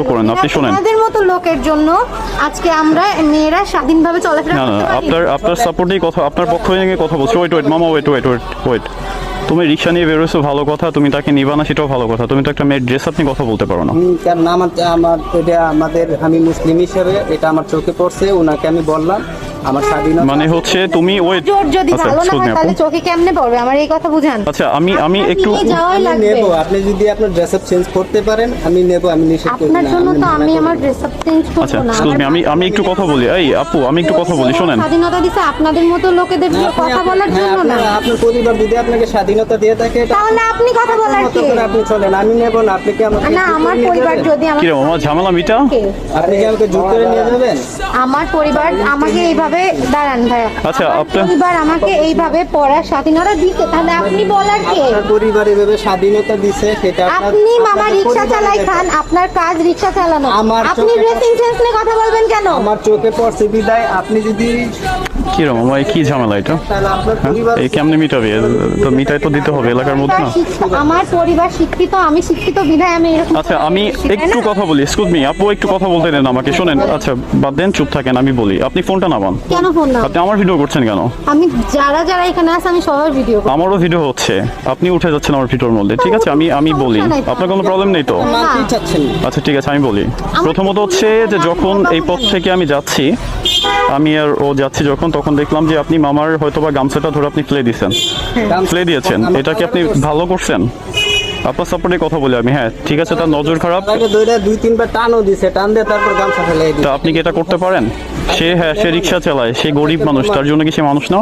করেন আপনি শোনেন। আমাদের মতো লোকের জন্য আজকে আমরা মেয়েরা স্বাধীনভাবে চলাফেরা না না করতে পারি। আপনার সাপোর্টেই কথা, আপনার পক্ষ নিয়ে কথা বলছি। ওয়েট মামা, ওয়েট। তুমি রিক্সা নিয়ে বেরোছো ভালো কথা, তুমি তাকে নিবা না সেটাও ভালো কথা। তুমি তো একটা মেয়ের ড্রেস আপ নিয়ে কথা বলতে পারো না। কারণ আমার এটা আমি মুসলিম হিসেবে এটা আমার চোখে পড়ছে, ওনাকে আমি বললাম আমার স্বাধীনতা মানে হচ্ছে তুমি ওয়েট। জোর যদি আচ্ছা, ভালো না excuse me, হয় তাহলে চোখে কেমনে পড়বে, আমার এই কথা বুঝান। আচ্ছা আমি একটু নিয়ে যাওয়াই আমি লাগবে। নেব। আপনি যদি আপনার ড্রেস আপ চেঞ্জ করতে পারেন আমি নেব, আমি নিষেধ করি আপনার না। জন্য তো আমি আমার ড্রেস আপ চেঞ্জ আচ্ছা করব না। এক্সকিউজ মি, আমি একটু কথা বলি। এই আপু আমি একটু কথা বলি, শোনেন। স্বাধীনতা দিছে আপনাদের মতো লোকেদের না, আপনি- কথা বলার হ্যাঁ, জন্য না। আপনার পরিবার যদি আপনাকে স্বাধীনতা দিয়ে থাকে এটা তাহলে আপনি কথা বলার মতো কে? করে আপনি চলেন, আমি নেব না। আপনি কি আমাকে না, জোর আমার করে নিয়ে পরিবার যাবেন? যদি কি রে মামা, ঝামেলা মিটা। কে? আপনি কি আমাকে জোর করে নিয়ে যাবেন? আমার পরিবার আমাকে এইভাবে দাঁড়ান ভাইয়া। আচ্ছা, আমার আপনার- পরিবার আমাকে এইভাবে পড়ার স্বাধীনতা দিতে, তাহলে আপনি বলার কে? আপনার পরিবার এভাবে স্বাধীনতা দিছে সেটা আপনি মামা আপনাদের রিক্সা পরিবারের চালাই ব্যাপার। খান, আপনার কাজ রিক্সা চালানো। আমার আপনি চোখে- ড্রেসিং সেন্স নিয়ে কথা বলবেন কেন? আমার চোখে পড়ছে বিদায় আপনি যদি কি রে মামা, এই কি ঝামেলা এটা? তাহলে আপনার হ্যাঁ পরিবার এই কেমনে মিটাবে? তো মিটাই তো দিতে হবে এলাকার মধ্যে না। আমার পরিবার শিক্ষিত, আমি শিক্ষিত বিধায় আমি এরকম আচ্ছা আমি করছি, তাই একটু না? কথা বলি। এক্সকিউজ মি আপু, একটু কথা বলতে দেন আমাকে। শোনেন, আচ্ছা বাদ দেন, চুপ থাকেন, আমি বলি। আপনি ফোনটা নামান। কেন ফোন না? আপনি আমার ভিডিও করছেন কেন? আমি যারা যারা এখানে আছে আমি সবার ভিডিও করি। আমারও ভিডিও হচ্ছে, আপনি উঠে যাচ্ছেন আমার ভিডিওর মধ্যে। ঠিক আছে আমি বলি, সমস্যা নাই তো। আপনার কোনো প্রবলেম নেই তো? মানতেই চাচ্ছেন না। আচ্ছা ঠিক আছে আমি বলি। প্রথমত হচ্ছে যে যখন এই পথ থেকে আমি যাচ্ছি, আমি আর ও যাচ্ছি যখন, তখন দেখলাম যে আপনি মামার হয়তোবা গামছাটা ধরে আপনি ফেলে দিয়েছেন, ফেলে দিয়েছেন। এটা কি আপনি ভালো করছেন? আপনার সাপোর্টে কথা বলি আমি। হ্যাঁ ঠিক আছে, তার নজর খারাপ। তাকে ধরে 2-3 বার টানও দিছে, টান দিয়ে তারপর গামছা ফেলে তা আপনি কি এটা করতে পারেন? সে রিক্সা চালায়, সে গরিব মানুষ, তার জন্য কি সে মানুষ না?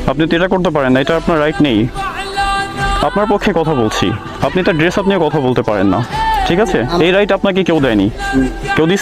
আপনি তো এটা করতে পারেন না, এটা আপনার রাইট নেই। আপনার পক্ষে কথা বলছি, আপনি তার ড্রেস আপ নিয়ে কথা বলতে পারেন না। ঠিক আছে, এই রাইট আপনাকে কেউ দেয়নি। কেউ দিছে?